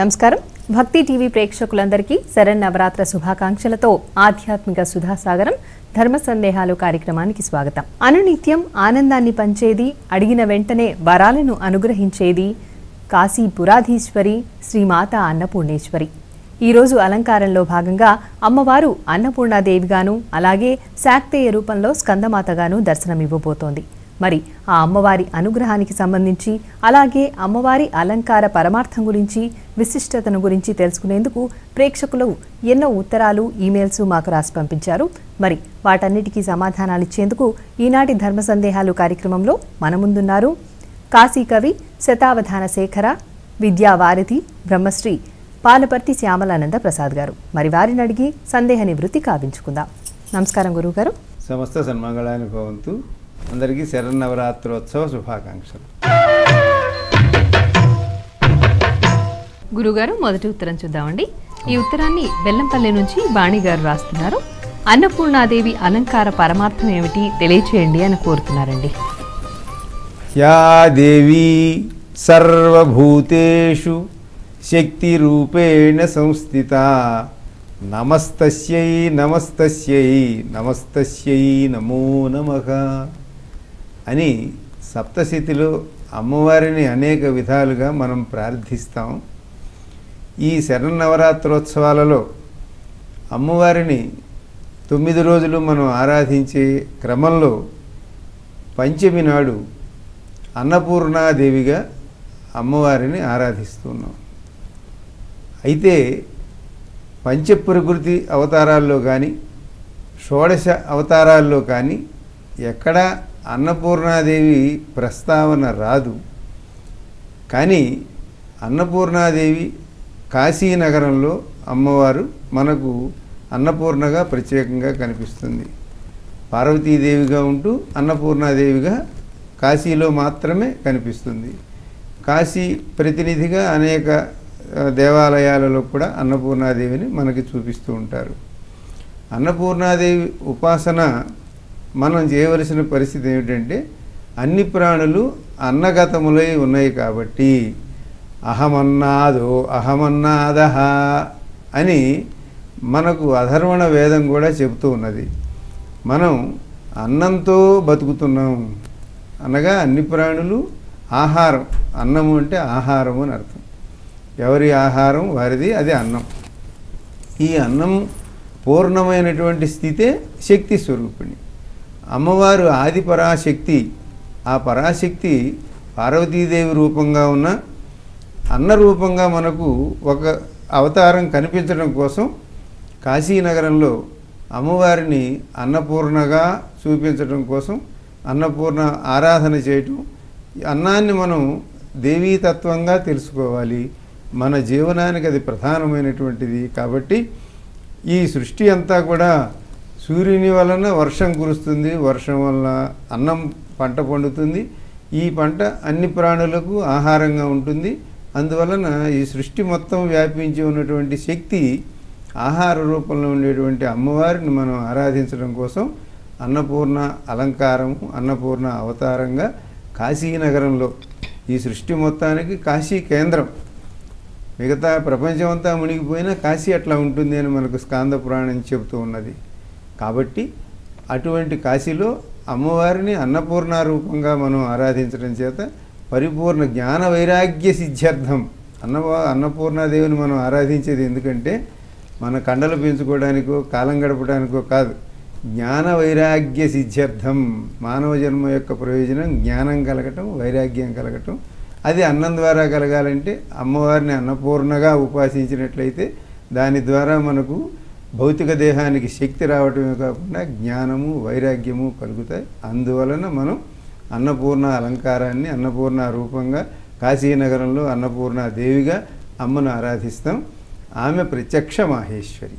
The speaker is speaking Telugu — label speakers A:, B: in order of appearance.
A: నమస్కారం. భక్తి టీవీ ప్రేక్షకులందరికీ శరన్నవరాత్ర శుభాకాంక్షలతో ఆధ్యాత్మిక సుధాసాగరం ధర్మ సందేహాలు కార్యక్రమానికి స్వాగతం. అనునిత్యం ఆనందాన్ని పంచేది, అడిగిన వెంటనే వరాలను అనుగ్రహించేది కాశీ పురాధీశ్వరి శ్రీమాత అన్నపూర్ణేశ్వరి. ఈరోజు అలంకారంలో భాగంగా అమ్మవారు అన్నపూర్ణాదేవిగాను అలాగే శాక్తేయ రూపంలో స్కందమాతగాను దర్శనమివ్వబోతోంది. మరి ఆ అమ్మవారి అనుగ్రహానికి సంబంధించి అలాగే అమ్మవారి అలంకార పరమార్థం గురించి విశిష్టతను గురించి తెలుసుకునేందుకు ప్రేక్షకులు ఎన్నో ఉత్తరాలు ఈమెయిల్స్ మాకు రాసి పంపించారు. మరి వాటన్నిటికీ సమాధానాలు ఇచ్చేందుకు ఈనాటి ధర్మ సందేహాలు కార్యక్రమంలో మన ముందున్నారు కాశీ కవి శతావధాన శేఖర విద్యావారిధి బ్రహ్మశ్రీ పాలపర్తి శ్యామలానంద ప్రసాద్ గారు. మరి వారిని అడిగి సందేహ నివృత్తి కావించుకుందాం. నమస్కారం గురువుగారు.
B: సమస్త సన్మంగళాన్ని భవంతు. అందరికీ శరన్నవరాత్రోత్సవ శుభాకాంక్షలు.
A: గురుగారు, మొదటి ఉత్తరం చూద్దామండి. ఈ ఉత్తరాన్ని బెల్లంపల్లి నుంచి బాణి గారు రాస్తున్నారు. అన్నపూర్ణాదేవి అలంకార పరమార్థం ఏమిటి తెలియచేయండి అని కోరుతున్నారండి.
B: యా దేవీ సర్వభూతేషు శక్తి రూపేణ సంస్థిత నమస్తస్యై నమస్తస్యై నమస్తస్యై నమో నమః అని సప్తశతిలో అమ్మవారిని అనేక విధాలుగా మనం ప్రార్థిస్తాం. ఈ శరన్నవరాత్రోత్సవాలలో అమ్మవారిని 9 రోజులు మనం ఆరాధించే క్రమంలో పంచమి నాడు అన్నపూర్ణాదేవిగా అమ్మవారిని ఆరాధిస్తున్నాం. అయితే పంచప్రకృతి అవతారాల్లో కానీ షోడశ అవతారాల్లో కానీ ఎక్కడా అన్నపూర్ణాదేవి ప్రస్తావన రాదు. కానీ అన్నపూర్ణాదేవి కాశీనగరంలో అమ్మవారు మనకు అన్నపూర్ణగా ప్రత్యేకంగా కనిపిస్తుంది. పార్వతీదేవిగా ఉంటూ అన్నపూర్ణాదేవిగా కాశీలో మాత్రమే కనిపిస్తుంది. కాశీ ప్రతినిధిగా అనేక దేవాలయాలలో కూడా అన్నపూర్ణాదేవిని మనకి చూపిస్తూ ఉంటారు. అన్నపూర్ణాదేవి ఉపాసన మనం చేయవలసిన పరిస్థితి ఏమిటంటే, అన్ని ప్రాణులు అన్నగతములై ఉన్నాయి కాబట్టి అహమన్నాదో అహమన్నాదహ అని మనకు అధర్వణ వేదం కూడా చెబుతూ ఉన్నది. మనం అన్నంతో బతుకుతున్నాం అనగా అన్ని ప్రాణులు ఆహారం, అన్నము అంటే ఆహారము అని అర్థం. ఎవరి ఆహారం వారిది, అది అన్నం. ఈ అన్నం పూర్ణమైనటువంటి స్థితే శక్తి స్వరూపిణి. అమ్మవారు ఆది పరాశక్తి. ఆ పరాశక్తి పార్వతీదేవి రూపంగా ఉన్న అన్న రూపంగా మనకు ఒక అవతారం కనిపించడం కోసం కాశీనగరంలో అమ్మవారిని అన్నపూర్ణగా చూపించడం కోసం అన్నపూర్ణ ఆరాధన చేయటం. అన్నాన్ని మనం దేవీతత్వంగా తెలుసుకోవాలి. మన జీవనానికి అది ప్రధానమైనటువంటిది. కాబట్టి ఈ సృష్టి అంతా కూడా సూర్యుని వలన వర్షం కురుస్తుంది, వర్షం వలన అన్నం పంట పండుతుంది. ఈ పంట అన్ని ప్రాణులకు ఆహారంగా ఉంటుంది. అందువలన ఈ సృష్టి మొత్తం వ్యాపించి ఉన్నటువంటి శక్తి ఆహార రూపంలో ఉండేటువంటి అమ్మవారిని మనం ఆరాధించడం కోసం అన్నపూర్ణ అలంకారము, అన్నపూర్ణ అవతారంగా కాశీనగరంలో ఈ సృష్టి మొత్తానికి కాశీ కేంద్రం. మిగతా ప్రపంచమంతా మునిగిపోయినా కాశీ అట్లా ఉంటుంది అని మనకు స్కాంద పురాణం చెబుతూ ఉన్నది. కాబట్టి అటువంటి కాశీలో అమ్మవారిని అన్నపూర్ణ రూపంగా మనం ఆరాధించడం చేత పరిపూర్ణ జ్ఞాన వైరాగ్య సిద్ధ్యర్థం అన్నపూర్ణాదేవిని మనం ఆరాధించేది ఎందుకంటే మన కండలు పెంచుకోవడానికో కాలం గడపడానికో కాదు, జ్ఞాన వైరాగ్య సిద్ధ్యర్థం. మానవ జన్మ యొక్క ప్రయోజనం జ్ఞానం కలగటం, వైరాగ్యం కలగటం. అది అన్నం ద్వారా కలగాలంటే అమ్మవారిని అన్నపూర్ణగా ఉపాసించినట్లయితే దాని ద్వారా మనకు భౌతిక దేహానికి శక్తి రావటమే కాకుండా జ్ఞానము, వైరాగ్యము కలుగుతాయి. అందువలన మనం అన్నపూర్ణ అలంకారాన్ని అన్నపూర్ణ రూపంగా కాశీనగరంలో అన్నపూర్ణాదేవిగా అమ్మను ఆరాధిస్తాం. ఆమె ప్రత్యక్ష మాహేశ్వరి.